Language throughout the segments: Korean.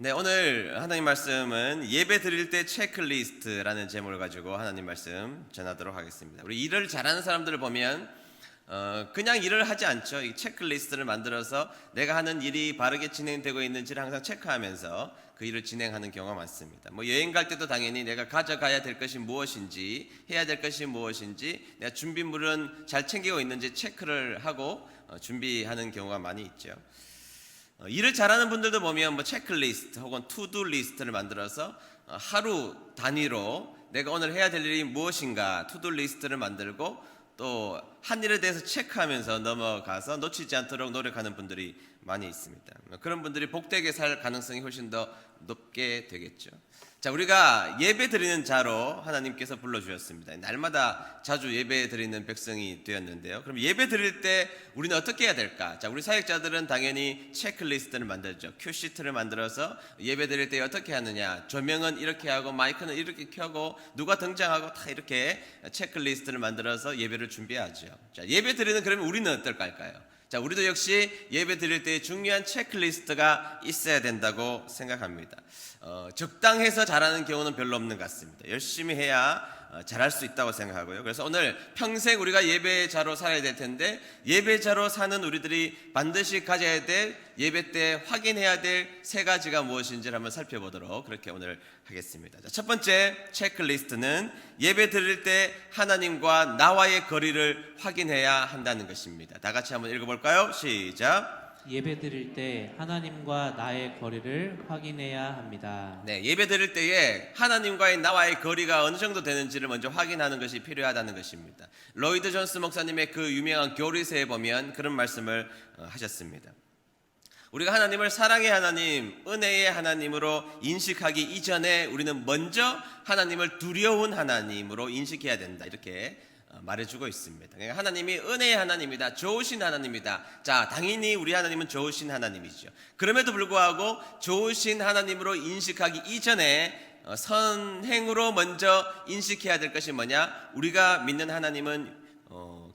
네, 오늘 하나님 말씀은 예배 드릴 때 체크리스트라는 제목을 가지고 하나님 말씀 전하도록 하겠습니다. 우리 일을 잘하는 사람들을 보면 그냥 일을 하지 않죠. 이 체크리스트를 만들어서 내가 하는 일이 바르게 진행되고 있는지를 항상 체크하면서 그 일을 진행하는 경우가 많습니다. 뭐 여행 갈 때도 당연히 내가 가져가야 될 것이 무엇인지, 해야 될 것이 무엇인지, 내가 준비물은 잘 챙기고 있는지 체크를 하고 준비하는 경우가 많이 있죠. 일을 잘하는 분들도 보면 뭐 체크리스트 혹은 투두 리스트를 만들어서 하루 단위로 내가 오늘 해야 될 일이 무엇인가 투두 리스트를 만들고 또 한 일에 대해서 체크하면서 넘어가서 놓치지 않도록 노력하는 분들이 많이 있습니다. 그런 분들이 복되게 살 가능성이 훨씬 더 높게 되겠죠. 자, 우리가 예배 드리는 자로 하나님께서 불러주셨습니다. 날마다 자주 예배 드리는 백성이 되었는데요. 그럼 예배 드릴 때 우리는 어떻게 해야 될까? 자, 우리 사역자들은 당연히 체크리스트를 만들죠. 큐시트를 만들어서 예배 드릴 때 어떻게 하느냐, 조명은 이렇게 하고 마이크는 이렇게 켜고 누가 등장하고 다 이렇게 체크리스트를 만들어서 예배를 준비하죠. 자, 예배 드리는 그러면 우리는 어떨까요? 자, 우리도 역시 예배 드릴 때 중요한 체크리스트가 있어야 된다고 생각합니다. 적당해서 잘하는 경우는 별로 없는 것 같습니다. 열심히 해야 잘할 수 있다고 생각하고요. 그래서 오늘 평생 우리가 예배자로 살아야 될 텐데 예배자로 사는 우리들이 반드시 가져야 될 예배 때 확인해야 될 세 가지가 무엇인지를 한번 살펴보도록 그렇게 오늘 하겠습니다. 자, 첫 번째 체크리스트는 예배 드릴 때 하나님과 나와의 거리를 확인해야 한다는 것입니다. 다 같이 한번 읽어볼까요? 시작. 예배 드릴 때 하나님과 나의 거리를 확인해야 합니다. 네, 예배 드릴 때에 하나님과의 나와의 거리가 어느 정도 되는지를 먼저 확인하는 것이 필요하다는 것입니다. 로이드 존스 목사님의 그 유명한 교리서에 보면 그런 말씀을 하셨습니다. 우리가 하나님을 사랑의 하나님, 은혜의 하나님으로 인식하기 이전에 우리는 먼저 하나님을 두려운 하나님으로 인식해야 된다, 이렇게 말해주고 있습니다. 그러니까 하나님이 은혜의 하나님이다, 좋으신 하나님이다. 자, 당연히 우리 하나님은 좋으신 하나님이죠. 그럼에도 불구하고 좋으신 하나님으로 인식하기 이전에 선행으로 먼저 인식해야 될 것이 뭐냐? 우리가 믿는 하나님은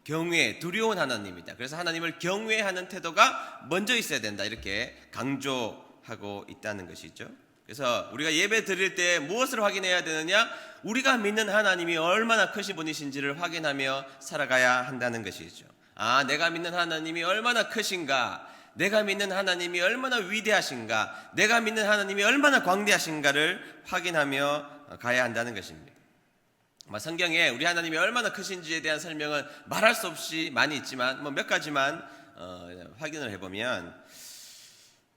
경외, 두려운 하나님이다. 그래서 하나님을 경외하는 태도가 먼저 있어야 된다, 이렇게 강조하고 있다는 것이죠. 그래서 우리가 예배 드릴 때 무엇을 확인해야 되느냐? 우리가 믿는 하나님이 얼마나 크신 분이신지를 확인하며 살아가야 한다는 것이죠. 아, 내가 믿는 하나님이 얼마나 크신가, 내가 믿는 하나님이 얼마나 위대하신가, 내가 믿는 하나님이 얼마나 광대하신가를 확인하며 가야 한다는 것입니다. 성경에 우리 하나님이 얼마나 크신지에 대한 설명은 말할 수 없이 많이 있지만 몇 가지만 확인을 해보면,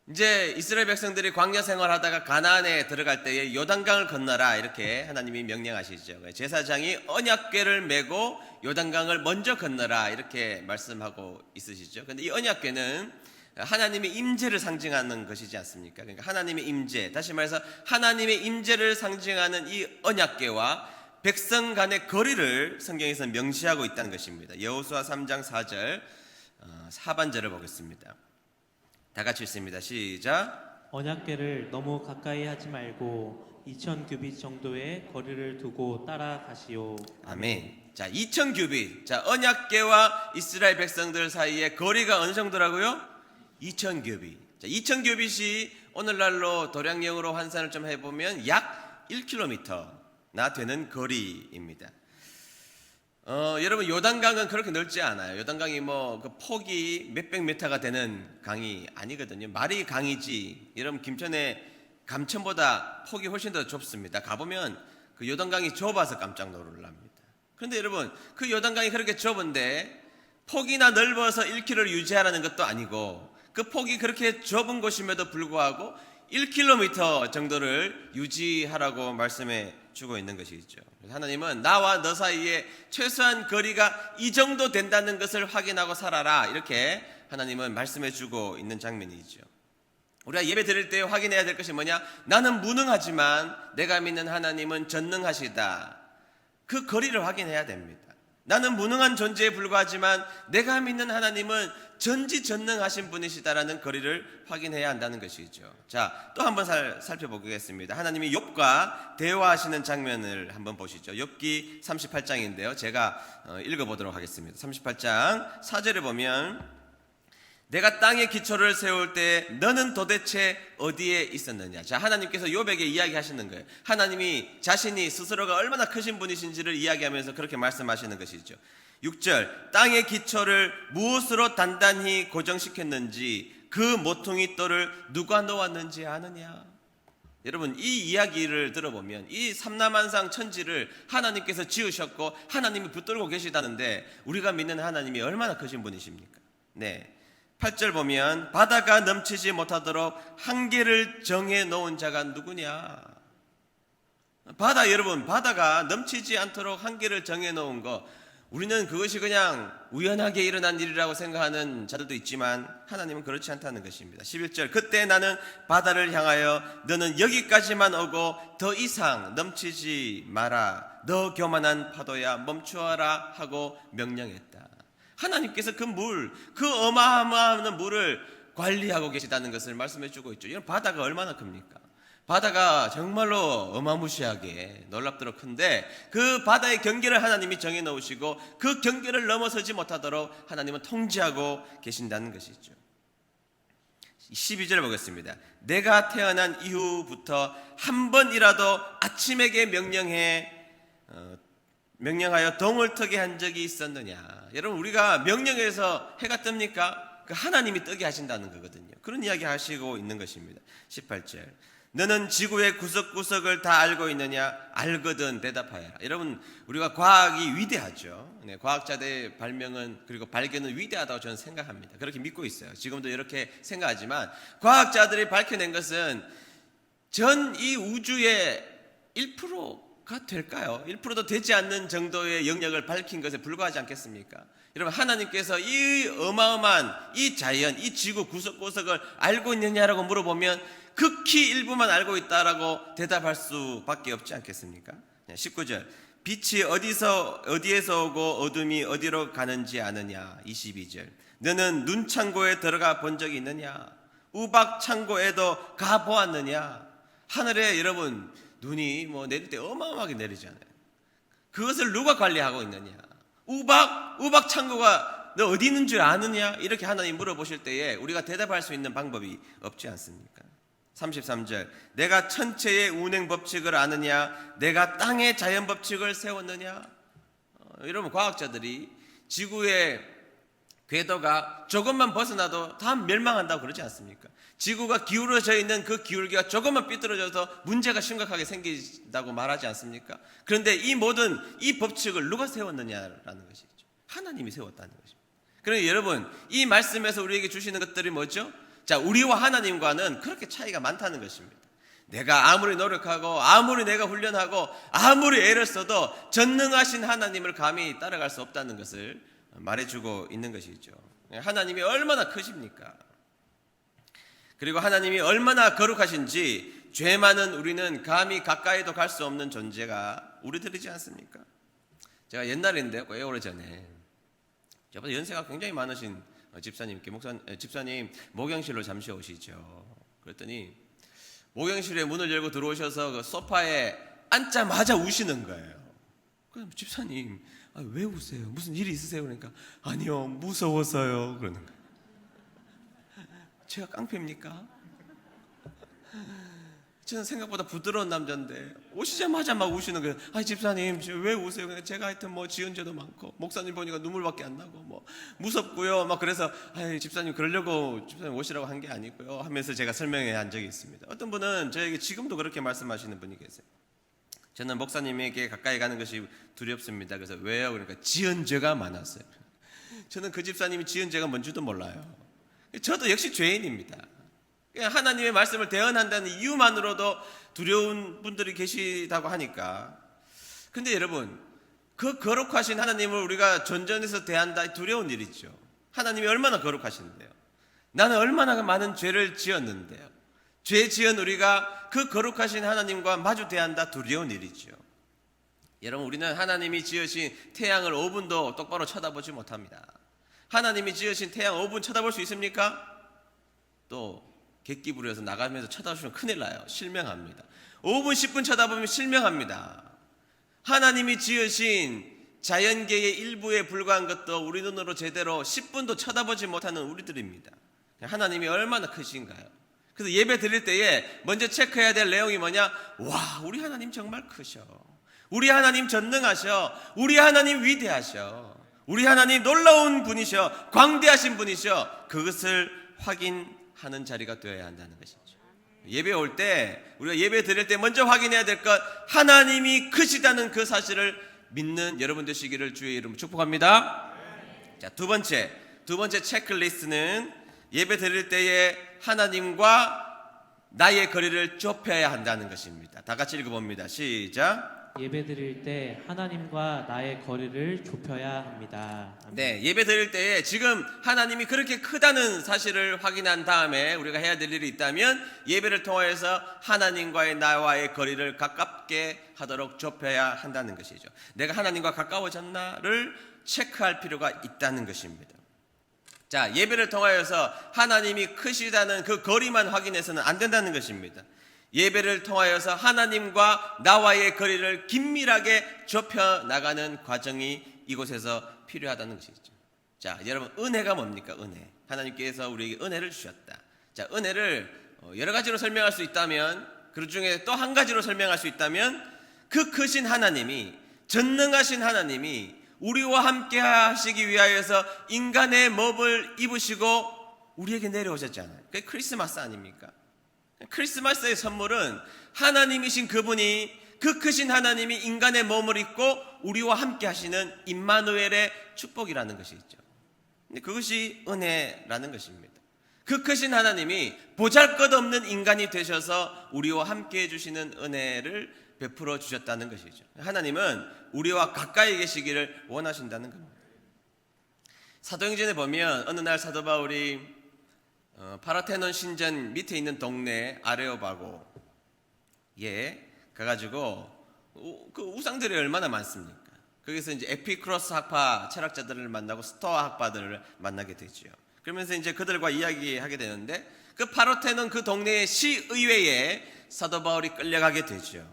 이제 이스라엘 백성들이 광야 생활하다가 가나안에 들어갈 때에 요단강을 건너라, 이렇게 하나님이 명령하시죠. 제사장이 언약궤를 메고 요단강을 먼저 건너라, 이렇게 말씀하고 있으시죠. 그런데 이 언약궤는 하나님의 임재를 상징하는 것이지 않습니까? 그러니까 하나님의 임재, 다시 말해서 하나님의 임재를 상징하는 이 언약궤와 백성 간의 거리를 성경에서 명시하고 있다는 것입니다. 여호수아 3장 4절 하반절을 보겠습니다. 다 같이 읽습니다. 시작. 언약궤를 너무 가까이 하지 말고 2000규빗 정도의 거리를 두고 따라가시오. 아멘. 자, 2000규빗. 자, 언약궤와 이스라엘 백성들 사이의 거리가 어느 정도라고요? 2000규빗. 자, 2000규빗이 오늘날로 도량령으로 환산을 좀 해보면 약 1km나 되는 거리입니다. 여러분, 요단강은 그렇게 넓지 않아요. 요단강이 그 폭이 몇백 미터가 되는 강이 아니거든요. 말이 강이지. 여러분, 김천의 감천보다 폭이 훨씬 더 좁습니다. 가보면 그 요단강이 좁아서 깜짝 놀랍니다. 그런데 여러분, 그 요단강이 그렇게 좁은데 폭이나 넓어서 1km를 유지하라는 것도 아니고, 그 폭이 그렇게 좁은 곳임에도 불구하고 1km 정도를 유지하라고 말씀해 주고 있는 것이죠. 하나님은 나와 너 사이에 최소한 거리가 이 정도 된다는 것을 확인하고 살아라, 이렇게 하나님은 말씀해 주고 있는 장면이죠. 우리가 예배 드릴 때 확인해야 될 것이 뭐냐? 나는 무능하지만 내가 믿는 하나님은 전능하시다. 그 거리를 확인해야 됩니다. 나는 무능한 존재에 불과하지만 내가 믿는 하나님은 전지전능하신 분이시다라는 거리를 확인해야 한다는 것이죠. 자, 또 한번 살펴보겠습니다. 하나님이 욥과 대화하시는 장면을 한번 보시죠. 욥기 38장인데요. 제가 읽어보도록 하겠습니다. 38장 4절에 보면 내가 땅의 기초를 세울 때 너는 도대체 어디에 있었느냐. 자, 하나님께서 욥에게 이야기하시는 거예요. 하나님이 자신이 스스로가 얼마나 크신 분이신지를 이야기하면서 그렇게 말씀하시는 것이죠. 6절, 땅의 기초를 무엇으로 단단히 고정시켰는지 그 모퉁이 돌을 누가 놓았는지 아느냐. 여러분, 이 이야기를 들어보면 이 삼라만상 천지를 하나님께서 지으셨고 하나님이 붙들고 계시다는데 우리가 믿는 하나님이 얼마나 크신 분이십니까? 네, 8절 보면 바다가 넘치지 못하도록 한계를 정해 놓은 자가 누구냐. 바다, 여러분, 바다가 넘치지 않도록 한계를 정해 놓은 거, 우리는 그것이 그냥 우연하게 일어난 일이라고 생각하는 자들도 있지만 하나님은 그렇지 않다는 것입니다. 11절, 그때 나는 바다를 향하여 너는 여기까지만 오고 더 이상 넘치지 마라. 너 교만한 파도야 멈추어라 하고 명령했다. 하나님께서 그 물, 그 어마어마한 물을 관리하고 계시다는 것을 말씀해 주고 있죠. 이런 바다가 얼마나 큽니까? 바다가 정말로 어마무시하게 놀랍도록 큰데 그 바다의 경계를 하나님이 정해 놓으시고 그 경계를 넘어서지 못하도록 하나님은 통제하고 계신다는 것이죠. 12절 보겠습니다. 내가 태어난 이후부터 한 번이라도 아침에게 명령하여 동을 트게 한 적이 있었느냐. 여러분, 우리가 명령해서 해가 뜹니까? 그 하나님이 뜨게 하신다는 거거든요. 그런 이야기 하시고 있는 것입니다. 18절, 너는 지구의 구석구석을 다 알고 있느냐? 알거든 대답하여라. 여러분, 우리가 과학이 위대하죠. 네, 과학자들의 발명은, 그리고 발견은 위대하다고 저는 생각합니다. 그렇게 믿고 있어요. 지금도 이렇게 생각하지만 과학자들이 밝혀낸 것은 전 이 우주의 1%가 될까요? 1%도 되지 않는 정도의 영역을 밝힌 것에 불과하지 않겠습니까? 여러분, 하나님께서 이 어마어마한 이 자연, 이 지구 구석구석을 알고 있느냐라고 물어보면 극히 일부만 알고 있다라고 대답할 수밖에 없지 않겠습니까? 19절, 빛이 어디에서 오고 어둠이 어디로 가는지 아느냐. 22절, 너는 눈창고에 들어가 본 적이 있느냐? 우박창고에도 가보았느냐? 하늘에 여러분 눈이 내릴 때 어마어마하게 내리잖아요. 그것을 누가 관리하고 있느냐? 우박 창고가 너 어디 있는 줄 아느냐? 이렇게 하나님 물어보실 때에 우리가 대답할 수 있는 방법이 없지 않습니까? 33절, 내가 천체의 운행 법칙을 아느냐? 내가 땅의 자연 법칙을 세웠느냐? 여러분, 과학자들이 지구의 궤도가 조금만 벗어나도 다 멸망한다고 그러지 않습니까? 지구가 기울어져 있는 그 기울기가 조금만 삐뚤어져서 문제가 심각하게 생긴다고 말하지 않습니까? 그런데 이 모든 이 법칙을 누가 세웠느냐라는 것이죠. 하나님이 세웠다는 것입니다. 그러니 여러분, 이 말씀에서 우리에게 주시는 것들이 뭐죠? 자, 우리와 하나님과는 그렇게 차이가 많다는 것입니다. 내가 아무리 노력하고 아무리 내가 훈련하고 아무리 애를 써도 전능하신 하나님을 감히 따라갈 수 없다는 것을 말해주고 있는 것이죠. 하나님이 얼마나 크십니까? 그리고 하나님이 얼마나 거룩하신지 죄 많은 우리는 감히 가까이도 갈 수 없는 존재가 우리들이지 않습니까? 제가 옛날인데요, 꽤 오래전에 저보다 연세가 굉장히 많으신 집사님께 집사님 목욕실로 잠시 오시죠. 그랬더니 목욕실에 문을 열고 들어오셔서 그 소파에 앉자마자 우시는 거예요. 그럼 집사님, 왜 우세요? 무슨 일이 있으세요? 그러니까 아니요, 무서워서요. 그러는 거예요. 제가 깡패입니까? 저는 생각보다 부드러운 남자인데 오시자마자 막 우시는 거예요. 집사님 왜 우세요? 제가 하여튼 지은 죄도 많고 목사님 보니까 눈물밖에 안 나고 무섭고요. 막 그래서 집사님 그러려고 집사님 오시라고 한 게 아니고요 하면서 제가 설명해 한 적이 있습니다. 어떤 분은 저에게 지금도 그렇게 말씀하시는 분이 계세요. 저는 목사님에게 가까이 가는 것이 두렵습니다. 그래서 왜요? 그러니까 지은 죄가 많았어요. 저는 그 집사님이 지은 죄가 뭔지도 몰라요. 저도 역시 죄인입니다. 하나님의 말씀을 대언한다는 이유만으로도 두려운 분들이 계시다고 하니까. 근데 여러분, 그 거룩하신 하나님을 우리가 존전해서 대한다, 두려운 일이죠. 하나님이 얼마나 거룩하신데요. 나는 얼마나 많은 죄를 지었는데요. 죄 지은 우리가 그 거룩하신 하나님과 마주 대한다, 두려운 일이죠. 여러분, 우리는 하나님이 지으신 태양을 5분도 똑바로 쳐다보지 못합니다. 하나님이 지으신 태양 5분 쳐다볼 수 있습니까? 또 객기 부려서 나가면서 쳐다보시면 큰일 나요. 실명합니다. 5분 10분 쳐다보면 실명합니다. 하나님이 지으신 자연계의 일부에 불과한 것도 우리 눈으로 제대로 10분도 쳐다보지 못하는 우리들입니다. 하나님이 얼마나 크신가요? 그래서 예배 드릴 때에 먼저 체크해야 될 내용이 뭐냐? 와, 우리 하나님 정말 크셔. 우리 하나님 전능하셔. 우리 하나님 위대하셔. 우리 하나님 놀라운 분이셔. 광대하신 분이셔. 그것을 확인하는 자리가 되어야 한다는 것이죠. 예배 올 때, 우리가 예배 드릴 때 먼저 확인해야 될 것, 하나님이 크시다는 그 사실을 믿는 여러분 되시기를 주의 이름으로 축복합니다. 자, 두 번째 체크리스트는 예배 드릴 때에 하나님과 나의 거리를 좁혀야 한다는 것입니다. 다 같이 읽어봅니다. 시작. 예배 드릴 때 하나님과 나의 거리를 좁혀야 합니다. 아멘. 네, 예배 드릴 때에 지금 하나님이 그렇게 크다는 사실을 확인한 다음에 우리가 해야 될 일이 있다면 예배를 통하여서 하나님과의 나와의 거리를 가깝게 하도록 좁혀야 한다는 것이죠. 내가 하나님과 가까워졌나를 체크할 필요가 있다는 것입니다. 자, 예배를 통하여서 하나님이 크시다는 그 거리만 확인해서는 안 된다는 것입니다. 예배를 통하여서 하나님과 나와의 거리를 긴밀하게 좁혀 나가는 과정이 이곳에서 필요하다는 것이죠. 자, 여러분, 은혜가 뭡니까? 은혜. 하나님께서 우리에게 은혜를 주셨다. 자, 은혜를 여러 가지로 설명할 수 있다면, 그 중에 또 한 가지로 설명할 수 있다면, 그 크신 하나님이, 전능하신 하나님이 우리와 함께 하시기 위하여서 인간의 몸을 입으시고 우리에게 내려오셨잖아요. 그게 크리스마스 아닙니까? 크리스마스의 선물은 하나님이신 그분이, 그 크신 하나님이 인간의 몸을 입고 우리와 함께 하시는 임마누엘의 축복이라는 것이 있죠. 근데 그것이 은혜라는 것입니다. 그 크신 하나님이 보잘것없는 인간이 되셔서 우리와 함께 해주시는 은혜를 베풀어 주셨다는 것이죠. 하나님은 우리와 가까이 계시기를 원하신다는 겁니다. 사도행전에 보면 어느 날 사도 바울이 파라테논 신전 밑에 있는 동네 아레오바고에 가가지고 그 우상들이 얼마나 많습니까? 거기서 이제 에피크로스 학파 철학자들을 만나고 스토아 학파들을 만나게 되죠. 그러면서 이제 그들과 이야기하게 되는데 그 파라테논 그 동네의 시의회에 사도 바울이 끌려가게 되죠.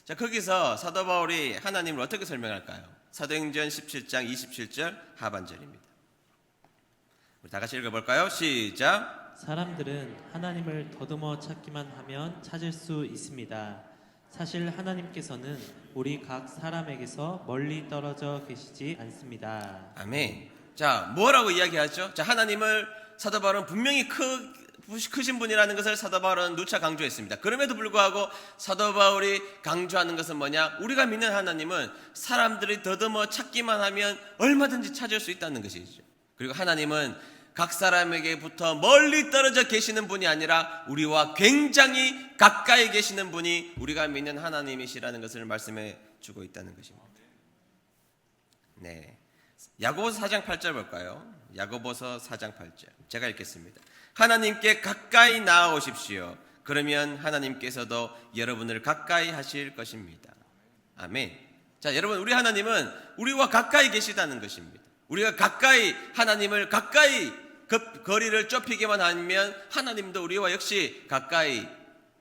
자, 거기서 사도 바울이 하나님을 어떻게 설명할까요? 사도행전 17장 27절 하반절입니다. 우리 다 같이 읽어볼까요? 시작. 사람들은 하나님을 더듬어 찾기만 하면 찾을 수 있습니다. 사실 하나님께서는 우리 각 사람에게서 멀리 떨어져 계시지 않습니다. 아멘. 자, 뭐라고 이야기하죠? 자, 하나님을 사도 바울은 분명히 크신 분이라는 것을 사도 바울은 누차 강조했습니다. 그럼에도 불구하고 사도 바울이 강조하는 것은 뭐냐? 우리가 믿는 하나님은 사람들이 더듬어 찾기만 하면 얼마든지 찾을 수 있다는 것이죠. 그리고 하나님은 각 사람에게부터 멀리 떨어져 계시는 분이 아니라 우리와 굉장히 가까이 계시는 분이 우리가 믿는 하나님이시라는 것을 말씀해 주고 있다는 것입니다. 네, 야고보서 4장 8절 볼까요? 야고보서 4장 8절 제가 읽겠습니다. 하나님께 가까이 나아오십시오. 그러면 하나님께서도 여러분을 가까이 하실 것입니다. 아멘. 자, 여러분, 우리 하나님은 우리와 가까이 계시다는 것입니다. 우리가 가까이 하나님을 가까이 거리를 좁히기만 하면 하나님도 우리와 역시 가까이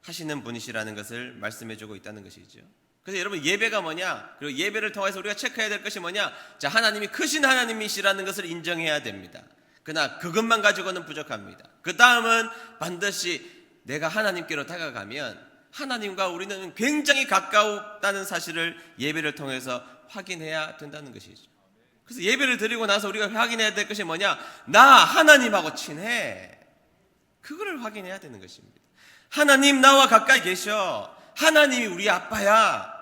하시는 분이시라는 것을 말씀해주고 있다는 것이죠. 그래서 여러분, 예배가 뭐냐? 그리고 예배를 통해서 우리가 체크해야 될 것이 뭐냐? 자, 하나님이 크신 하나님이시라는 것을 인정해야 됩니다. 그러나 그것만 가지고는 부족합니다. 그 다음은 반드시 내가 하나님께로 다가가면 하나님과 우리는 굉장히 가까웠다는 사실을 예배를 통해서 확인해야 된다는 것이죠. 그래서 예배를 드리고 나서 우리가 확인해야 될 것이 뭐냐? 나 하나님하고 친해. 그거를 확인해야 되는 것입니다. 하나님 나와 가까이 계셔. 하나님이 우리 아빠야.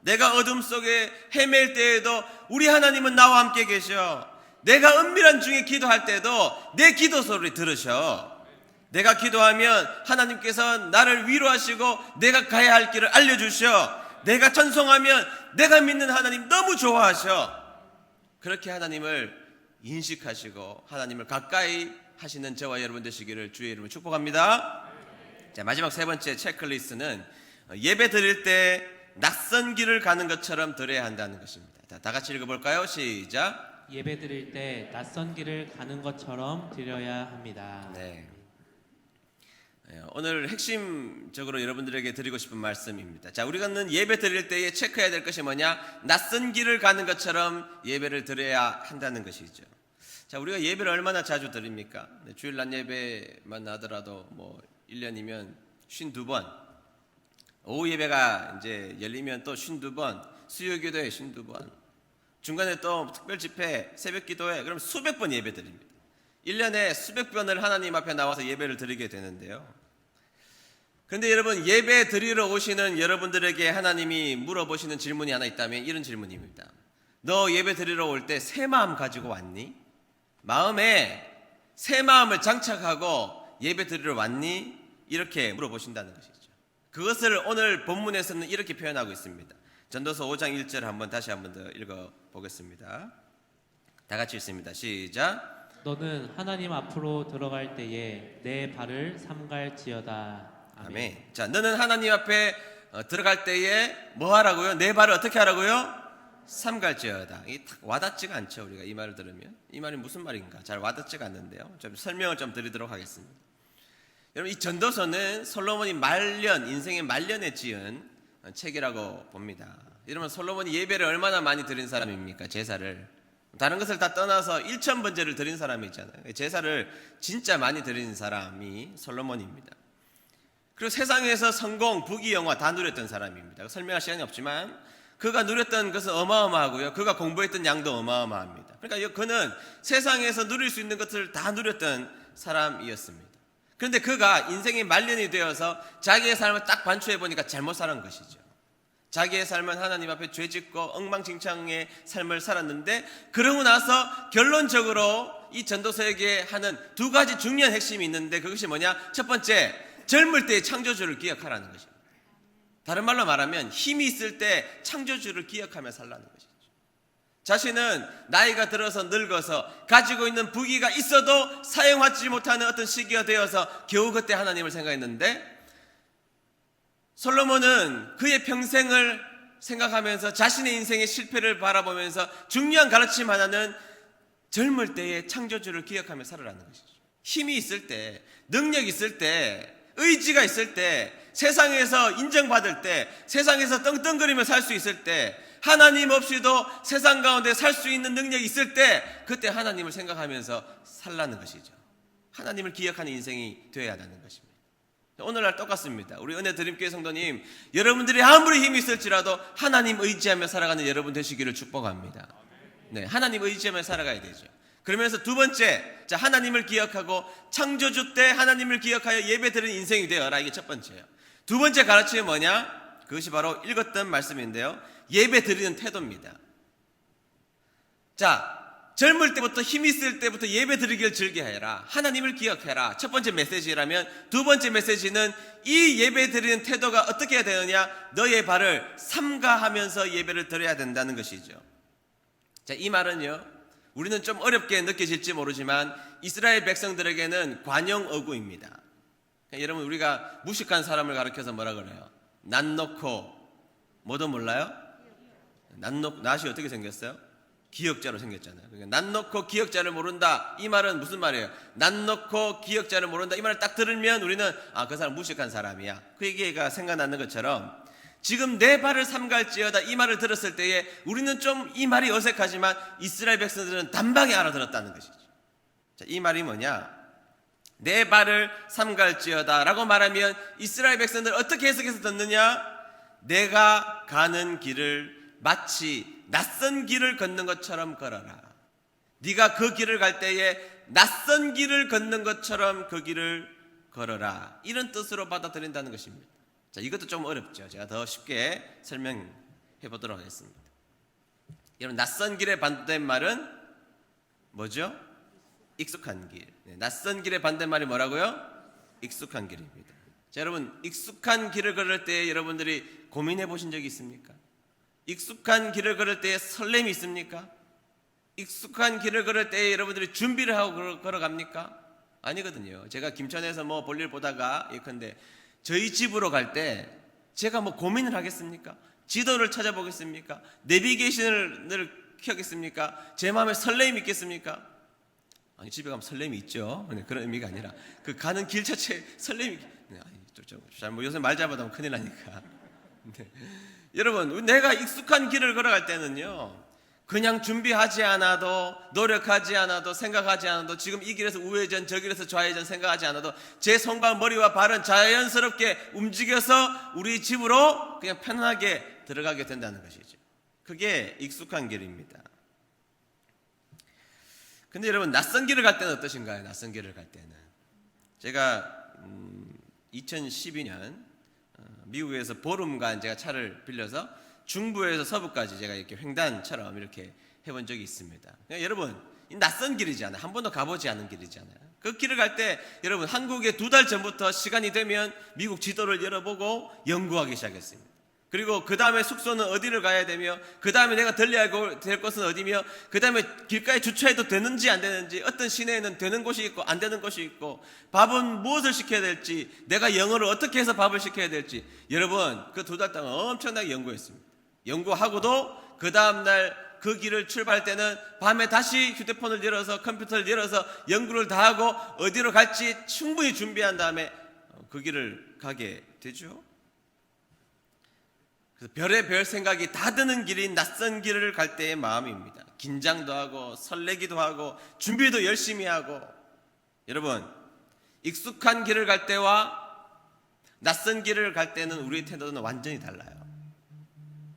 내가 어둠 속에 헤맬 때에도 우리 하나님은 나와 함께 계셔. 내가 은밀한 중에 기도할 때도 내 기도 소리를 들으셔. 내가 기도하면 하나님께서 나를 위로하시고 내가 가야 할 길을 알려주셔. 내가 찬송하면 내가 믿는 하나님 너무 좋아하셔. 그렇게 하나님을 인식하시고 하나님을 가까이 하시는 저와 여러분 되시기를 주의 이름으로 축복합니다. 자, 마지막 세 번째 체크리스트는 예배 드릴 때 낯선 길을 가는 것처럼 드려야 한다는 것입니다. 다 같이 읽어볼까요? 시작. 예배 드릴 때 낯선 길을 가는 것처럼 드려야 합니다. 네. 오늘 핵심적으로 여러분들에게 드리고 싶은 말씀입니다. 자, 우리가는 예배 드릴 때에 체크해야 될 것이 뭐냐? 낯선 길을 가는 것처럼 예배를 드려야 한다는 것이죠. 자, 우리가 예배를 얼마나 자주 드립니까? 주일 낮 예배만 하더라도 1년이면 52번, 오후 예배가 이제 열리면 또 52번, 수요 기도회 52번, 중간에 또 특별 집회, 새벽 기도회, 그럼 수백 번 예배 드립니다. 1년에 수백 번을 하나님 앞에 나와서 예배를 드리게 되는데요. 그런데 여러분, 예배 드리러 오시는 여러분들에게 하나님이 물어보시는 질문이 하나 있다면 이런 질문입니다. 너 예배 드리러 올 때 새 마음 가지고 왔니? 마음에 새 마음을 장착하고 예배 드리러 왔니? 이렇게 물어보신다는 것이죠. 그것을 오늘 본문에서는 이렇게 표현하고 있습니다. 전도서 5장 1절 다시 한번 더 읽어보겠습니다. 다 같이 읽습니다. 시작. 너는 하나님 앞으로 들어갈 때에 내 발을 삼갈지어다. 아멘. 자, 너는 하나님 앞에 들어갈 때에 뭐 하라고요? 내 발을 어떻게 하라고요? 삼갈지어다. 이게 딱 와닿지가 않죠. 우리가 이 말을 들으면 이 말이 무슨 말인가 잘 와닿지가 않는데요. 좀 설명을 좀 드리도록 하겠습니다. 여러분, 이 전도서는 솔로몬이 인생의 말년에 지은 책이라고 봅니다. 여러분, 솔로몬이 예배를 얼마나 많이 드린 사람입니까? 제사를. 다른 것을 다 떠나서 1000번제를 드린 사람이잖아요. 제사를 진짜 많이 드린 사람이 솔로몬입니다. 그리고 세상에서 성공, 부귀, 영화 다 누렸던 사람입니다. 설명할 시간이 없지만 그가 누렸던 것은 어마어마하고요. 그가 공부했던 양도 어마어마합니다. 그러니까 그는 세상에서 누릴 수 있는 것을 다 누렸던 사람이었습니다. 그런데 그가 인생의 말년이 되어서 자기의 삶을 딱 반추해 보니까 잘못 살은 것이죠. 자기의 삶은 하나님 앞에 죄짓고 엉망진창의 삶을 살았는데, 그러고 나서 결론적으로 이 전도서에게 하는 두 가지 중요한 핵심이 있는데, 그것이 뭐냐? 첫 번째, 젊을 때의 창조주를 기억하라는 것입니다. 다른 말로 말하면 힘이 있을 때 창조주를 기억하며 살라는 것이죠. 자신은 나이가 들어서 늙어서 가지고 있는 부귀가 있어도 사용하지 못하는 어떤 시기가 되어서 겨우 그때 하나님을 생각했는데, 솔로몬은 그의 평생을 생각하면서 자신의 인생의 실패를 바라보면서 중요한 가르침 하나는 젊을 때의 창조주를 기억하며 살아라는 것이죠. 힘이 있을 때, 능력이 있을 때, 의지가 있을 때, 세상에서 인정받을 때, 세상에서 떵떵거리며 살 수 있을 때, 하나님 없이도 세상 가운데 살 수 있는 능력이 있을 때, 그때 하나님을 생각하면서 살라는 것이죠. 하나님을 기억하는 인생이 되어야 한다는 것입니다. 오늘날 똑같습니다. 우리 은혜드림교회 성도님, 여러분들이 아무리 힘이 있을지라도 하나님 의지하며 살아가는 여러분 되시기를 축복합니다. 네, 하나님 의지하며 살아가야 되죠. 그러면서 두 번째, 자, 하나님을 기억하고 창조주 때 하나님을 기억하여 예배드리는 인생이 되어라. 이게 첫 번째예요. 두 번째 가르침이 뭐냐? 그것이 바로 읽었던 말씀인데요, 예배드리는 태도입니다. 자, 젊을 때부터 힘 있을 때부터 예배 드리기를 즐겨해라. 하나님을 기억해라. 첫 번째 메시지라면, 두 번째 메시지는 이 예배 드리는 태도가 어떻게 해야 되느냐? 너의 발을 삼가하면서 예배를 드려야 된다는 것이죠. 자, 이 말은요, 우리는 좀 어렵게 느껴질지 모르지만 이스라엘 백성들에게는 관용어구입니다. 여러분, 우리가 무식한 사람을 가르쳐서 뭐라 그래요? 낫 놓고 뭐도 몰라요? 낫이 어떻게 생겼어요? 기역자로 생겼잖아요. 그러니까 낫 놓고 기역자를 모른다. 이 말은 무슨 말이에요? 낫 놓고 기역자를 모른다. 이 말을 딱 들으면 우리는 그 사람 무식한 사람이야. 그 얘기가 생각나는 것처럼, 지금 내 발을 삼갈지어다 이 말을 들었을 때에 우리는 좀 이 말이 어색하지만 이스라엘 백성들은 단박에 알아들었다는 것이죠. 자, 이 말이 뭐냐? 내 발을 삼갈지어다 라고 말하면 이스라엘 백성들 어떻게 해석해서 듣느냐? 내가 가는 길을 마치 낯선 길을 걷는 것처럼 걸어라. 네가 그 길을 갈 때에 낯선 길을 걷는 것처럼 그 길을 걸어라. 이런 뜻으로 받아들인다는 것입니다. 자, 이것도 좀 어렵죠. 제가 더 쉽게 설명해 보도록 하겠습니다. 여러분, 낯선 길의 반대말은 뭐죠? 익숙한 길. 낯선 길의 반대말이 뭐라고요? 익숙한 길입니다. 자, 여러분, 익숙한 길을 걸을 때 여러분들이 고민해 보신 적이 있습니까? 익숙한 길을 걸을 때에 설렘이 있습니까? 익숙한 길을 걸을 때에 여러분들이 준비를 하고 걸어갑니까? 아니거든요. 제가 김천에서 볼일 보다가 예컨대 저희 집으로 갈 때 제가 고민을 하겠습니까? 지도를 찾아보겠습니까? 내비게이션을 켜겠습니까? 제 마음에 설렘이 있겠습니까? 아니 집에 가면 설렘이 있죠. 그런 의미가 아니라 그 가는 길 자체 설렘이 잘못 요새 말 잘못하면 큰일 나니까. 네. 여러분 내가 익숙한 길을 걸어갈 때는요 그냥 준비하지 않아도 노력하지 않아도 생각하지 않아도 지금 이 길에서 우회전 저 길에서 좌회전 생각하지 않아도 제 손과 머리와 발은 자연스럽게 움직여서 우리 집으로 그냥 편안하게 들어가게 된다는 것이죠. 그게 익숙한 길입니다. 근데 여러분 낯선 길을 갈 때는 어떠신가요? 낯선 길을 갈 때는 제가 2012년 미국에서 보름간 제가 차를 빌려서 중부에서 서부까지 제가 이렇게 횡단처럼 이렇게 해본 적이 있습니다. 그러니까 여러분 이 낯선 길이잖아요. 한 번도 가보지 않은 길이잖아요. 그 길을 갈 때 여러분 한국에 2달 전부터 시간이 되면 미국 지도를 열어보고 연구하기 시작했습니다. 그리고 그 다음에 숙소는 어디를 가야 되며 그 다음에 내가 들려야 될 곳은 어디며 그 다음에 길가에 주차해도 되는지 안 되는지 어떤 시내에는 되는 곳이 있고 안 되는 곳이 있고 밥은 무엇을 시켜야 될지 내가 영어를 어떻게 해서 밥을 시켜야 될지 여러분 그 2달 동안 엄청나게 연구했습니다. 연구하고도 그 다음날 그 길을 출발할 때는 밤에 다시 휴대폰을 열어서 컴퓨터를 열어서 연구를 다 하고 어디로 갈지 충분히 준비한 다음에 그 길을 가게 되죠. 그래서 별의별 생각이 다 드는 길인 낯선 길을 갈 때의 마음입니다. 긴장도 하고 설레기도 하고 준비도 열심히 하고 여러분 익숙한 길을 갈 때와 낯선 길을 갈 때는 우리의 태도는 완전히 달라요.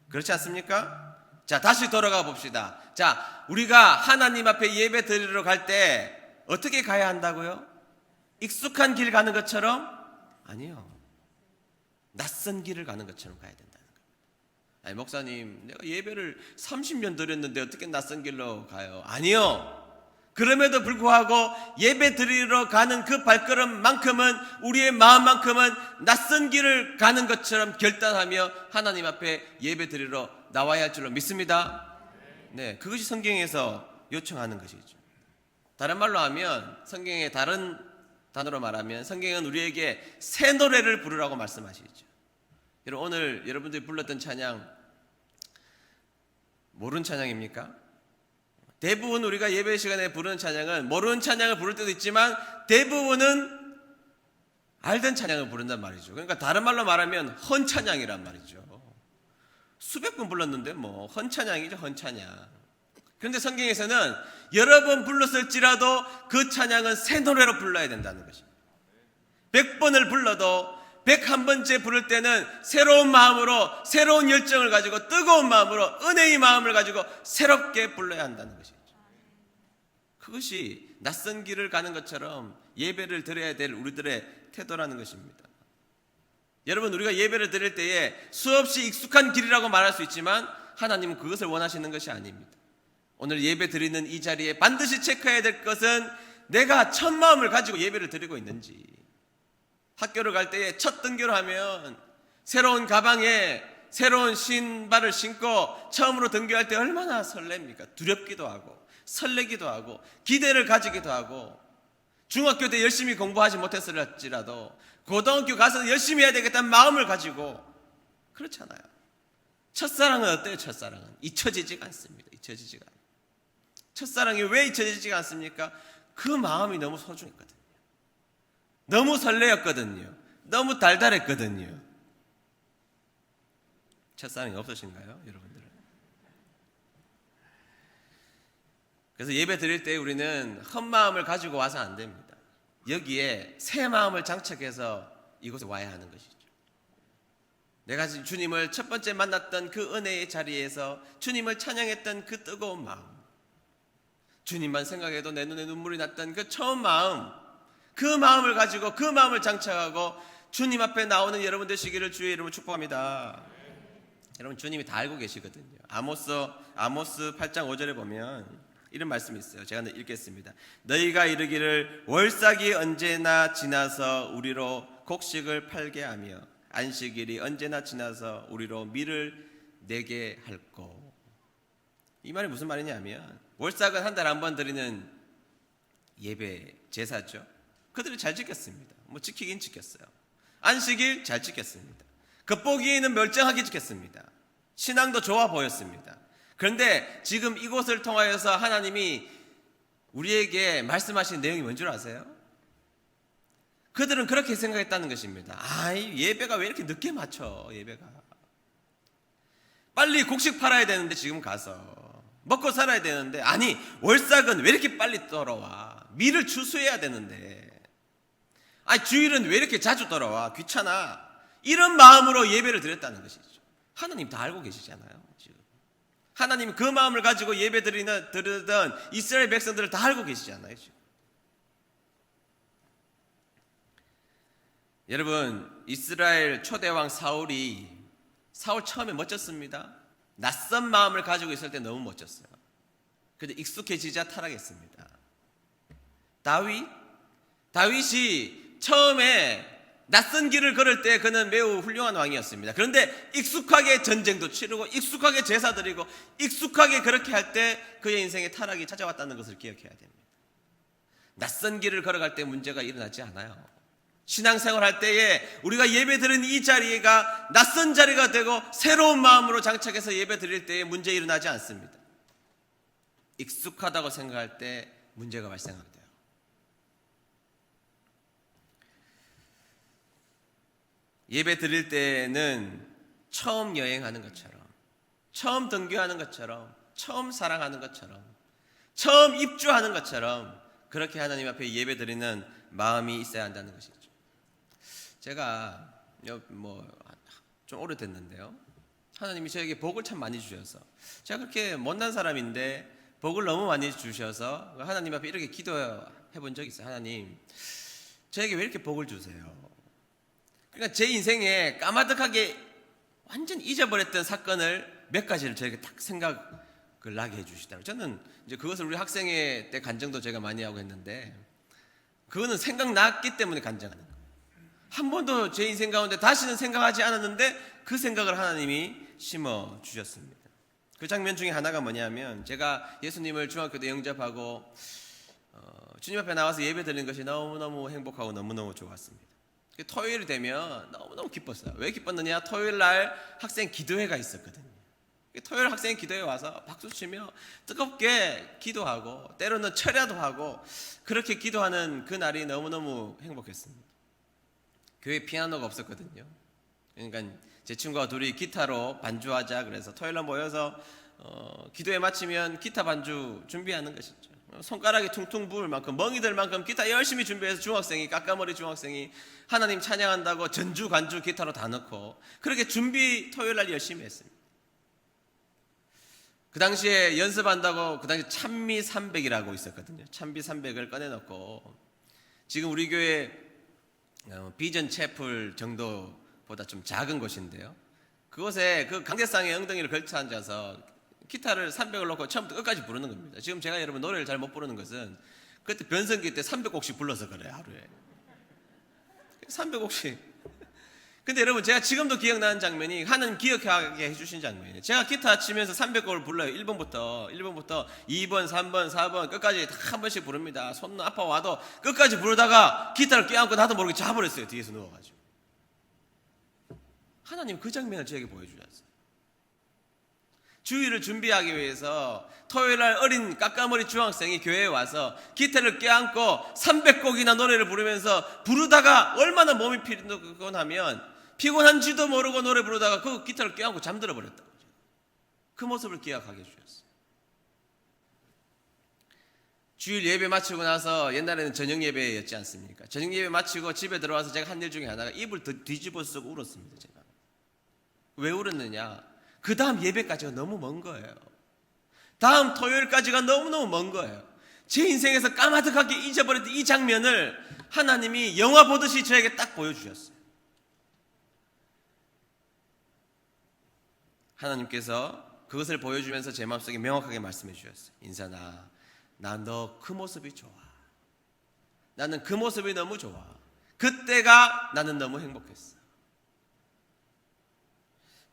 그렇지 않습니까? 자 다시 돌아가 봅시다. 자 우리가 하나님 앞에 예배 드리러 갈 때 어떻게 가야 한다고요? 익숙한 길 가는 것처럼? 아니요. 낯선 길을 가는 것처럼 가야 된다는 거예요. 아니 목사님 내가 예배를 30년 드렸는데 어떻게 낯선 길로 가요? 아니요. 그럼에도 불구하고 예배 드리러 가는 그 발걸음만큼은 우리의 마음만큼은 낯선 길을 가는 것처럼 결단하며 하나님 앞에 예배 드리러 나와야 할 줄로 믿습니다. 네, 그것이 성경에서 요청하는 것이죠. 다른 말로 하면 성경의 다른 단어로 말하면 성경은 우리에게 새 노래를 부르라고 말씀하시죠. 여러분 오늘 여러분들이 불렀던 찬양 모르는 찬양입니까? 대부분 우리가 예배 시간에 부르는 찬양은 모르는 찬양을 부를 때도 있지만 대부분은 알던 찬양을 부른단 말이죠. 그러니까 다른 말로 말하면 헌찬양이란 말이죠. 수백 번 불렀는데 뭐 헌찬양이죠. 헌찬양. 그런데 성경에서는 여러 번 불렀을지라도 그 찬양은 새 노래로 불러야 된다는 것입니다. 100번을 불러도 101번째 부를 때는 새로운 마음으로 새로운 열정을 가지고 뜨거운 마음으로 은혜의 마음을 가지고 새롭게 불러야 한다는 것이죠. 그것이 낯선 길을 가는 것처럼 예배를 드려야 될 우리들의 태도라는 것입니다. 여러분 우리가 예배를 드릴 때에 수없이 익숙한 길이라고 말할 수 있지만 하나님은 그것을 원하시는 것이 아닙니다. 오늘 예배 드리는 이 자리에 반드시 체크해야 될 것은 내가 첫 마음을 가지고 예배를 드리고 있는지. 학교를 갈 때에 첫 등교를 하면 새로운 가방에 새로운 신발을 신고 처음으로 등교할 때 얼마나 설렙니까? 두렵기도 하고 설레기도 하고 기대를 가지기도 하고 중학교 때 열심히 공부하지 못했을지라도 고등학교 가서 열심히 해야 되겠다는 마음을 가지고 그렇잖아요. 첫사랑은 어때요? 첫사랑은 잊혀지지가 않습니다. 잊혀지지가 않아요. 첫사랑이 왜 잊혀지지가 않습니까? 그 마음이 너무 소중했거든요. 너무 설레었거든요. 너무 달달했거든요. 첫사랑이 없으신가요? 여러분들은? 그래서 예배 드릴 때 우리는 헛마음을 가지고 와서 안 됩니다. 여기에 새 마음을 장착해서 이곳에 와야 하는 것이죠. 내가 주님을 첫 번째 만났던 그 은혜의 자리에서 주님을 찬양했던 그 뜨거운 마음, 주님만 생각해도 내 눈에 눈물이 났던 그 처음 마음, 그 마음을 가지고 그 마음을 장착하고 주님 앞에 나오는 여러분 되시기를 주의 이름으로 축복합니다. 여러분 주님이 다 알고 계시거든요. 아모스 8장 5절에 보면 이런 말씀이 있어요. 제가 읽겠습니다. 너희가 이르기를 월삭이 언제나 지나서 우리로 곡식을 팔게 하며 안식일이 언제나 지나서 우리로 밀을 내게 할꼬. 이 말이 무슨 말이냐면 월삭은 한 달에 한 번 드리는 예배 제사죠. 그들이 잘 지켰습니다. 뭐 지키긴 지켰어요. 안식일 잘 지켰습니다. 겉보기에는 멀쩡하게 지켰습니다. 신앙도 좋아 보였습니다. 그런데 지금 이곳을 통하여서 하나님이 우리에게 말씀하신 내용이 뭔 줄 아세요? 그들은 그렇게 생각했다는 것입니다. 예배가 왜 이렇게 늦게 맞춰, 예배가. 빨리 곡식 팔아야 되는데 지금 가서 먹고 살아야 되는데, 아니 월삭은 왜 이렇게 빨리 떨어와, 밀을 추수해야 되는데, 주일은 왜 이렇게 자주 떨어와, 귀찮아, 이런 마음으로 예배를 드렸다는 것이죠. 하나님 다 알고 계시잖아요. 지금 하나님 그 마음을 가지고 예배 드리던 이스라엘 백성들을 다 알고 계시잖아요. 지금. 여러분, 이스라엘 초대왕 사울 처음에 멋졌습니다. 낯선 마음을 가지고 있을 때 너무 멋졌어요. 그런데 익숙해지자 타락했습니다. 다윗이 처음에 낯선 길을 걸을 때 그는 매우 훌륭한 왕이었습니다. 그런데 익숙하게 전쟁도 치르고 익숙하게 제사 드리고 익숙하게 그렇게 할 때 그의 인생에 타락이 찾아왔다는 것을 기억해야 됩니다. 낯선 길을 걸어갈 때 문제가 일어나지 않아요. 신앙생활 할 때에 우리가 예배 드리는 이 자리가 낯선 자리가 되고 새로운 마음으로 장착해서 예배 드릴 때에 문제 일어나지 않습니다. 익숙하다고 생각할 때 문제가 발생하게 돼요. 예배 드릴 때는 처음 여행하는 것처럼, 처음 등교하는 것처럼, 처음 사랑하는 것처럼, 처음 입주하는 것처럼 그렇게 하나님 앞에 예배 드리는 마음이 있어야 한다는 것이죠. 제가 좀 오래됐는데요, 하나님이 저에게 복을 참 많이 주셔서, 제가 그렇게 못난 사람인데 복을 너무 많이 주셔서 하나님 앞에 이렇게 기도해 본 적이 있어요. 하나님, 저에게 왜 이렇게 복을 주세요? 그러니까 제 인생에 까마득하게 완전 잊어버렸던 사건을 몇 가지를 저에게 딱 생각을 나게 해주시더라고요. 저는 이제 그것을 우리 학생회 때 간증도 제가 많이 하고 했는데, 그거는 생각났기 때문에 간증하는 거예요. 한 번도 제 인생 가운데 다시는 생각하지 않았는데 그 생각을 하나님이 심어 주셨습니다. 그 장면 중에 하나가 뭐냐면, 제가 예수님을 중학교 때 영접하고 주님 앞에 나와서 예배 드리는 것이 너무너무 행복하고 너무너무 좋았습니다. 토요일이 되면 너무너무 기뻤어요. 왜 기뻤느냐? 토요일 날 학생 기도회가 있었거든요. 토요일 학생 기도회 와서 박수치며 뜨겁게 기도하고 때로는 철야도 하고 그렇게 기도하는 그 날이 너무너무 행복했습니다. 교회에 피아노가 없었거든요. 그러니까 제 친구가 둘이 기타로 반주하자 그래서 토요일 날 모여서 기도회 마치면 기타 반주 준비하는 것이죠. 손가락이 퉁퉁 부을 만큼, 멍이들 만큼 기타 열심히 준비해서 까까머리 중학생이 하나님 찬양한다고 전주 간주 기타로 다 넣고 그렇게 준비 토요일 날 열심히 했습니다. 그 당시에 연습한다고 그 당시 찬미 300이라고 있었거든요. 찬미 300을 꺼내놓고, 지금 우리 교회 비전 채플 정도보다 좀 작은 곳인데요, 그곳에 그 강대상에 엉덩이를 걸쳐 앉아서 기타를 300을 놓고 처음부터 끝까지 부르는 겁니다. 지금 제가 여러분 노래를 잘 못 부르는 것은 그때 변성기 때 300곡씩 불러서 그래요, 하루에. 300곡씩. 근데 여러분, 제가 지금도 기억나는 장면이 하나님 기억하게 해주신 장면이에요. 제가 기타 치면서 300곡을 불러요. 1번부터 2번, 3번, 4번 끝까지 다 한 번씩 부릅니다. 손 아파와도 끝까지 부르다가 기타를 껴안고 나도 모르게 자버렸어요. 뒤에서 누워가지고. 하나님 그 장면을 저에게 보여주셨어요. 주일을 준비하기 위해서 토요일날 어린 까까머리 중학생이 교회에 와서 기타를 껴안고 300곡이나 노래를 부르면서 부르다가 얼마나 몸이 피곤하면 피곤한지도 모르고 노래 부르다가 그 기타를 껴안고 잠들어 버렸다고. 그 모습을 기억하게 해주셨어요. 주일 예배 마치고 나서, 옛날에는 저녁 예배였지 않습니까? 저녁 예배 마치고 집에 들어와서 제가 한 일 중에 하나가 입을 뒤집어 쓰고 울었습니다. 제가 왜 울었느냐? 그 다음 예배까지가 너무 먼 거예요. 다음 토요일까지가 너무너무 먼 거예요. 제 인생에서 까마득하게 잊어버렸던 이 장면을 하나님이 영화 보듯이 저에게 딱 보여주셨어요. 하나님께서 그것을 보여주면서 제 마음속에 명확하게 말씀해 주셨어요. 인산아, 나 너 그 모습이 좋아. 나는 그 모습이 너무 좋아. 그때가 나는 너무 행복했어.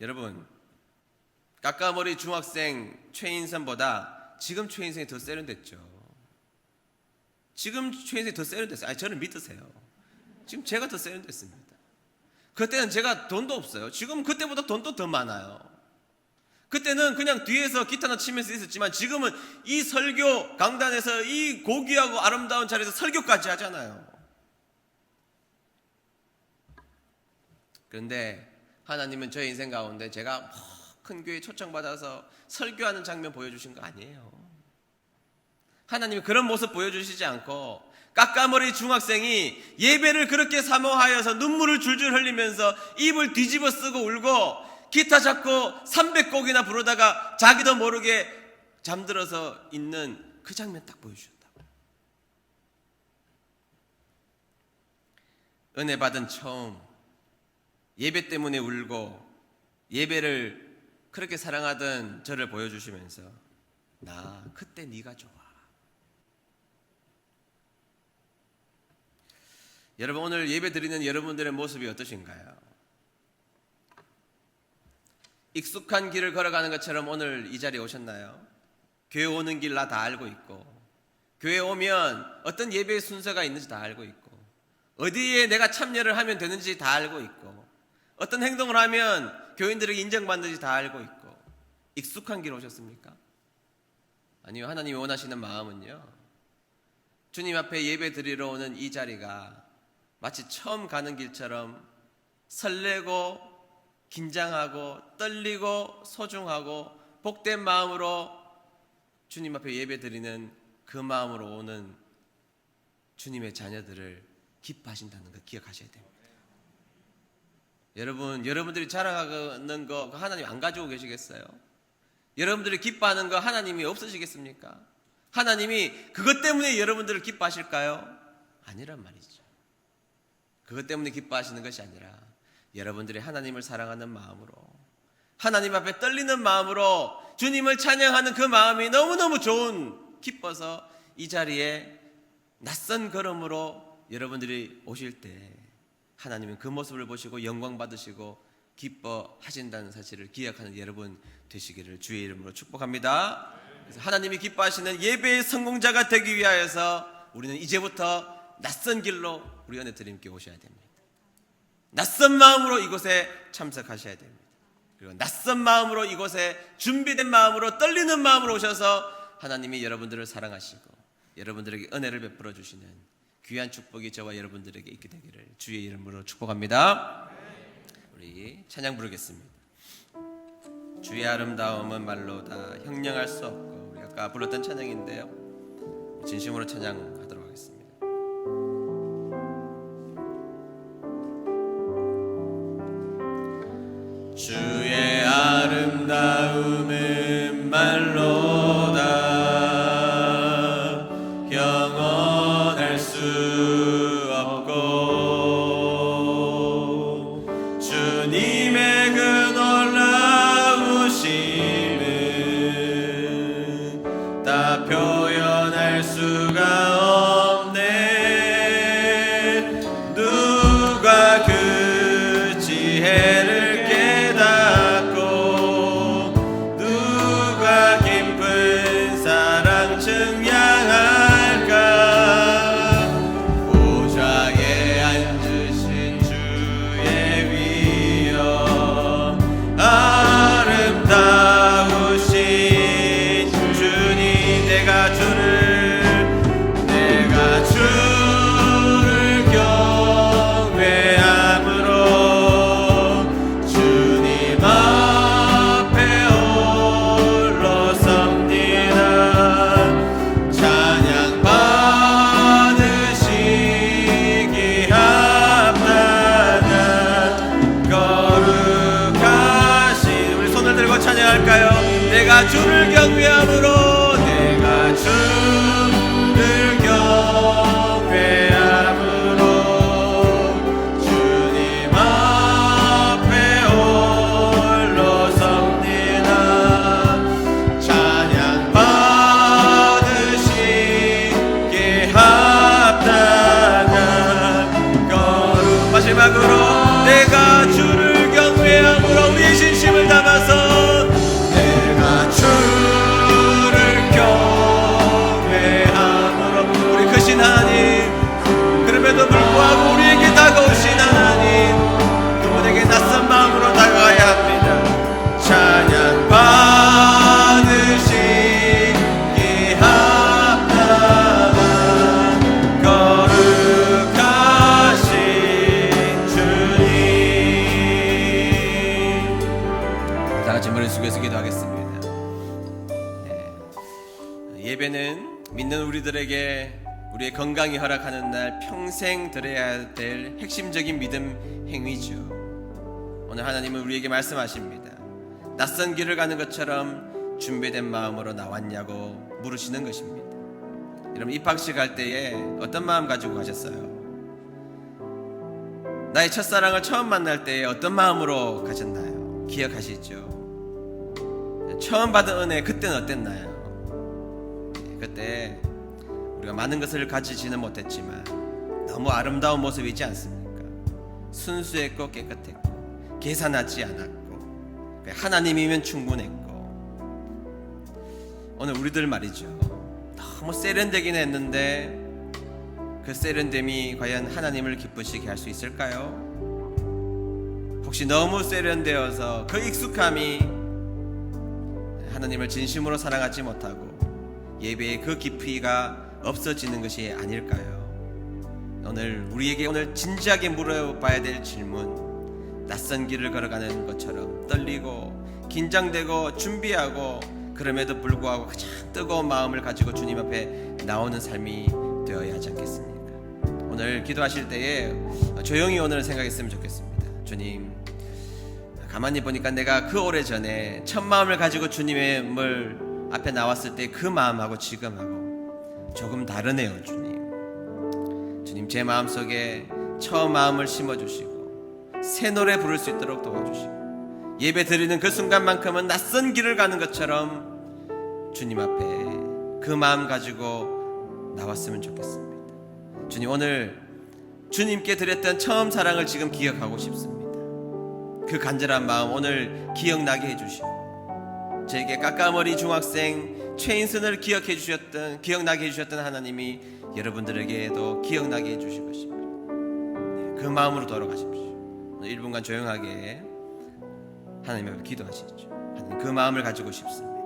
여러분, 까까머리 중학생 최인선보다 지금 최인선이 더 세련됐죠. 지금 최인선이 더 세련됐어요. 저를 믿으세요. 지금 제가 더 세련됐습니다. 그때는 제가 돈도 없어요. 지금 그때보다 돈도 더 많아요. 그때는 그냥 뒤에서 기타나 치면서 있었지만 지금은 이 설교 강단에서 이 고귀하고 아름다운 자리에서 설교까지 하잖아요. 그런데 하나님은 저의 인생 가운데 제가 큰 교회 초청받아서 설교하는 장면 보여주신 거 아니에요. 하나님이 그런 모습 보여주시지 않고 까까머리 중학생이 예배를 그렇게 사모하여서 눈물을 줄줄 흘리면서 입을 뒤집어 쓰고 울고 기타 잡고 300곡이나 부르다가 자기도 모르게 잠들어서 있는 그 장면 딱 보여주셨다고. 은혜 받은 처음 예배 때문에 울고 예배를 그렇게 사랑하던 저를 보여주시면서 나 그때 네가 좋아. 여러분, 오늘 예배 드리는 여러분들의 모습이 어떠신가요? 익숙한 길을 걸어가는 것처럼 오늘 이 자리에 오셨나요? 교회 오는 길 나 다 알고 있고, 교회 오면 어떤 예배의 순서가 있는지 다 알고 있고, 어디에 내가 참여를 하면 되는지 다 알고 있고, 어떤 행동을 하면 교인들에게 인정받는지 다 알고 있고, 익숙한 길 오셨습니까? 아니요, 하나님이 원하시는 마음은요, 주님 앞에 예배 드리러 오는 이 자리가 마치 처음 가는 길처럼 설레고 긴장하고 떨리고 소중하고 복된 마음으로 주님 앞에 예배 드리는 그 마음으로 오는 주님의 자녀들을 기뻐하신다는 거 기억하셔야 됩니다. 여러분들이 자랑하는 거 하나님 안 가지고 계시겠어요? 여러분들이 기뻐하는 거 하나님이 없으시겠습니까? 하나님이 그것 때문에 여러분들을 기뻐하실까요? 아니란 말이죠. 그것 때문에 기뻐하시는 것이 아니라 여러분들이 하나님을 사랑하는 마음으로, 하나님 앞에 떨리는 마음으로 주님을 찬양하는 그 마음이 너무너무 기뻐서 이 자리에 낯선 걸음으로 여러분들이 오실 때 하나님은 그 모습을 보시고 영광 받으시고 기뻐하신다는 사실을 기억하는 여러분 되시기를 주의 이름으로 축복합니다. 그래서 하나님이 기뻐하시는 예배의 성공자가 되기 위하여서 우리는 이제부터 낯선 길로 우리 은혜 드림께 오셔야 됩니다. 낯선 마음으로 이곳에 참석하셔야 됩니다. 그리고 낯선 마음으로 이곳에 준비된 마음으로 떨리는 마음으로 오셔서 하나님이 여러분들을 사랑하시고 여러분들에게 은혜를 베풀어 주시는 귀한 축복이 저와 여러분들에게 있게 되기를 주의 이름으로 축복합니다. 우리 찬양 부르겠습니다. 주의 아름다움은 말로 다 형용할 수 없고, 우리 아까 불렀던 찬양인데요, 진심으로 찬양하도록 하겠습니다. 주의 아름다움은 말로 다 형언할 수 없고, 주님의 그 놀라우심은 다 표현할 수가 없네. 누가 그 지혜를 내가 주를 경외함으로, 내가 주를 경외함으로 주님 앞에 홀로 섭니다. 찬양 받으시기에 합당한 거룩. 마지막으로 내가 주를 경외함으로 우리의 진심을 담아서 주를 기도하겠습니다. 네. 예배는 믿는 우리들에게 우리의 건강이 허락하는 날 평생 드려야 될 핵심적인 믿음 행위죠. 오늘 하나님은 우리에게 말씀하십니다. 낯선 길을 가는 것처럼 준비된 마음으로 나왔냐고 물으시는 것입니다. 여러분, 입학식 할 때에 어떤 마음 가지고 가셨어요? 나의 첫사랑을 처음 만날 때에 어떤 마음으로 가셨나요? 기억하시죠? 처음 받은 은혜, 그때는 어땠나요? 그때 우리가 많은 것을 가지지는 못했지만 너무 아름다운 모습이지 않습니까? 순수했고 깨끗했고 계산하지 않았고 하나님이면 충분했고. 오늘 우리들 말이죠, 너무 세련되긴 했는데 그 세련됨이 과연 하나님을 기쁘시게 할 수 있을까요? 혹시 너무 세련되어서 그 익숙함이 하나님을 진심으로 사랑하지 못하고 예배의 그 깊이가 없어지는 것이 아닐까요? 오늘 우리에게 진지하게 물어봐야 될 질문, 낯선 길을 걸어가는 것처럼 떨리고 긴장되고 준비하고 그럼에도 불구하고 가장 뜨거운 마음을 가지고 주님 앞에 나오는 삶이 되어야 하지 않겠습니까? 오늘 기도하실 때에 조용히 오늘 생각했으면 좋겠습니다. 주님, 가만히 보니까 내가 그 오래전에 첫 마음을 가지고 주님의 물 앞에 나왔을 때 그 마음하고 지금하고 조금 다르네요. 주님, 제 마음속에 처음 마음을 심어주시고 새 노래 부를 수 있도록 도와주시고 예배 드리는 그 순간만큼은 낯선 길을 가는 것처럼 주님 앞에 그 마음 가지고 나왔으면 좋겠습니다. 주님, 오늘 주님께 드렸던 처음 사랑을 지금 기억하고 싶습니다. 그 간절한 마음 오늘 기억나게 해주시고 저에게 까까머리 중학생 최인순을 기억나게 해주셨던 하나님이 여러분들에게도 기억나게 해주실 것입니다. 그 마음으로 돌아가십시오. 오늘 1분간 조용하게 하나님 앞에 기도하시죠. 하나님, 그 마음을 가지고 싶습니다.